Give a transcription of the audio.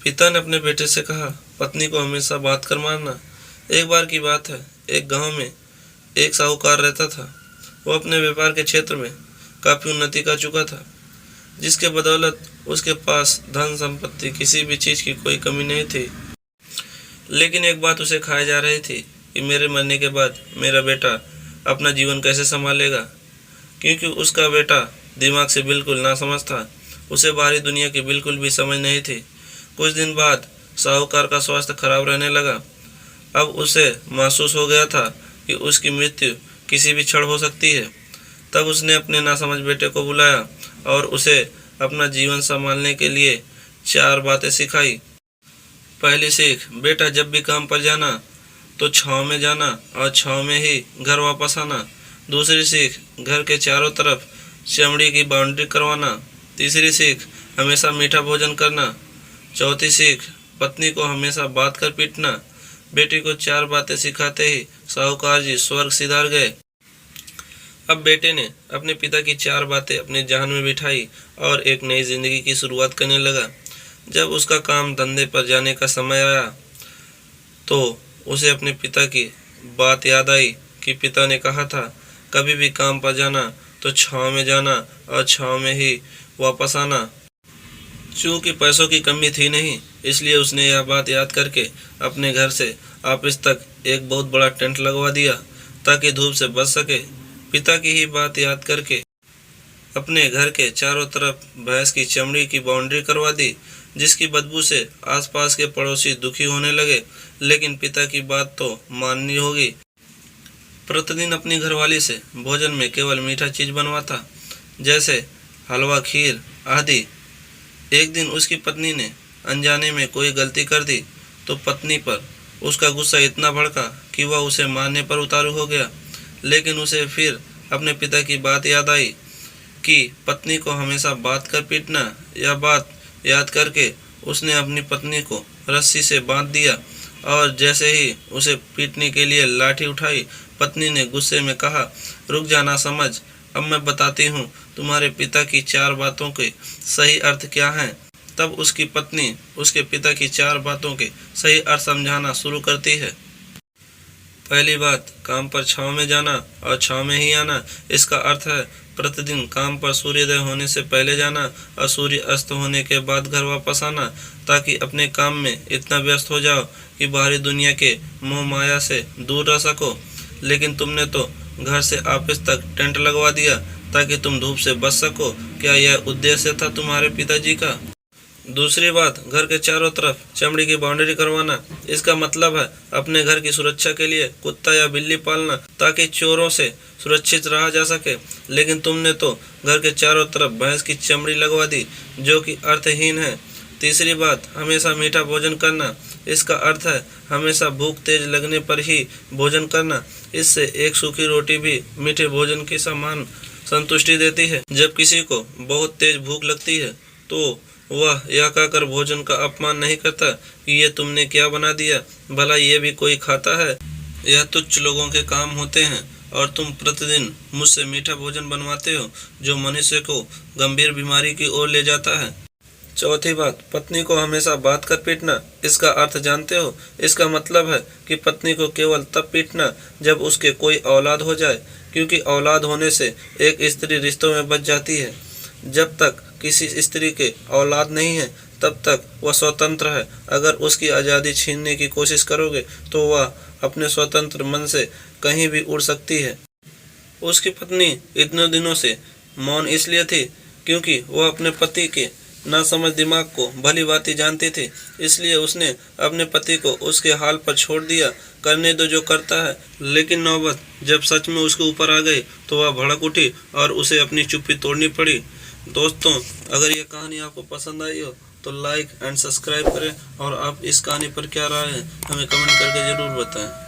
पिता ने अपने बेटे से कहा, पत्नी को हमेशा बात कर मारना। एक बार की बात है, एक गांव में एक साहूकार रहता था। वो अपने व्यापार के क्षेत्र में काफ़ी उन्नति कर चुका था, जिसके बदौलत उसके पास धन संपत्ति किसी भी चीज़ की कोई कमी नहीं थी। लेकिन एक बात उसे खाई जा रही थी कि मेरे मरने के बाद मेरा बेटा अपना जीवन कैसे संभालेगा, क्योंकि उसका बेटा दिमाग से बिल्कुल नासमझ था। उसे बाहरी दुनिया की बिल्कुल भी समझ नहीं थी। कुछ दिन बाद साहूकार का स्वास्थ्य खराब रहने लगा। अब उसे महसूस हो गया था कि उसकी मृत्यु किसी भी क्षण हो सकती है। तब उसने अपने नासमझ बेटे को बुलाया और उसे अपना जीवन संभालने के लिए 4 बातें सिखाई। पहली सीख, बेटा जब भी काम पर जाना तो छाँव में जाना और छाँव में ही घर वापस आना। दूसरी सीख, घर के चारों तरफ चमड़ी की बाउंड्री करवाना। तीसरी सीख, हमेशा मीठा भोजन करना। चौथी सीख, पत्नी को हमेशा बात कर पीटना। बेटी को 4 बातें सिखाते ही साहूकार जी स्वर्ग सिधार गए। अब बेटे ने अपने पिता की 4 बातें अपने जहन में बिठाई और एक नई जिंदगी की शुरुआत करने लगा। जब उसका काम धंधे पर जाने का समय आया तो उसे अपने पिता की बात याद आई कि पिता ने कहा था, कभी भी काम पर जाना तो छाँव में जाना और छाँव में ही वापस आना। चूँकि पैसों की कमी थी नहीं, इसलिए उसने यह बात याद करके अपने घर से ऑफिस तक एक बहुत बड़ा टेंट लगवा दिया ताकि धूप से बच सके। पिता की ही बात याद करके अपने घर के चारों तरफ भैंस की चमड़ी की बाउंड्री करवा दी, जिसकी बदबू से आसपास के पड़ोसी दुखी होने लगे। लेकिन पिता की बात तो माननी होगी। प्रतिदिन अपनी घरवाली से भोजन में केवल मीठा चीज़ बनवाता, जैसे हलवा, खीर आदि। एक दिन उसकी पत्नी ने अनजाने में कोई गलती कर दी तो पत्नी पर उसका गुस्सा इतना भड़का कि वह उसे मारने पर उतारू हो गया। लेकिन उसे फिर अपने पिता की बात याद आई कि पत्नी को हमेशा बात कर पीटना। यह बात याद करके उसने अपनी पत्नी को रस्सी से बांध दिया और जैसे ही उसे पीटने के लिए लाठी उठाई, पत्नी ने गुस्से में कहा, रुक जाना समझ, अब मैं बताती हूँ तुम्हारे पिता की 4 बातों के सही अर्थ क्या हैं। तब उसकी पत्नी उसके पिता की 4 बातों के सही अर्थ समझाना शुरू करती है। पहली बात, काम पर छाँव में जाना और छाँव में ही आना। इसका अर्थ है प्रतिदिन काम पर सूर्योदय होने से पहले जाना और सूर्य अस्त होने के बाद घर वापस आना, ताकि अपने काम में इतना व्यस्त हो जाओ कि बाहरी दुनिया के मोह माया से दूर रह सको। लेकिन तुमने तो घर से ऑफिस तक टेंट लगवा दिया ताकि तुम धूप से बच सको। क्या यह उद्देश्य था तुम्हारे पिताजी का? दूसरी बात, घर के चारों तरफ चमड़ी की बाउंड्री करवाना। इसका मतलब है अपने घर की सुरक्षा के लिए कुत्ता या बिल्ली पालना ताकि चोरों से सुरक्षित रहा जा सके। लेकिन तुमने तो घर के चारों तरफ भैंस की चमड़ी लगवा दी, जो कि अर्थहीन है। तीसरी बात, हमेशा मीठा भोजन करना। इसका अर्थ है हमेशा भूख तेज लगने पर ही भोजन करना। इससे एक सूखी रोटी भी मीठे भोजन के समान संतुष्टि देती है। जब किसी को बहुत तेज भूख लगती है तो वह यह कहकर भोजन का अपमान नहीं करता कि ये तुमने क्या बना दिया, भला ये भी कोई खाता है। यह तुच्छ लोगों के काम होते हैं और तुम प्रतिदिन मुझसे मीठा भोजन बनवाते हो, जो मनुष्य को गंभीर बीमारी की ओर ले जाता है। चौथी बात, पत्नी को हमेशा बात कर पीटना। इसका अर्थ जानते हो? इसका मतलब है कि पत्नी को केवल तब पीटना जब उसके कोई औलाद हो जाए, क्योंकि औलाद होने से एक स्त्री रिश्तों में बच जाती है। जब तक किसी स्त्री के औलाद नहीं है तब तक वह स्वतंत्र है। अगर उसकी आज़ादी छीनने की कोशिश करोगे तो वह अपने स्वतंत्र मन से कहीं भी उड़ सकती है। उसकी पत्नी इतने दिनों से मौन इसलिए थी क्योंकि वह अपने पति के नासमझ दिमाग को भली भांति जानती थी। इसलिए उसने अपने पति को उसके हाल पर छोड़ दिया, करने दो जो करता है। लेकिन नौबत जब सच में उसके ऊपर आ गई तो वह भड़क उठी और उसे अपनी चुप्पी तोड़नी पड़ी। दोस्तों, अगर यह कहानी आपको पसंद आई हो तो लाइक एंड सब्सक्राइब करें और आप इस कहानी पर क्या राय है हमें कमेंट करके ज़रूर बताएं।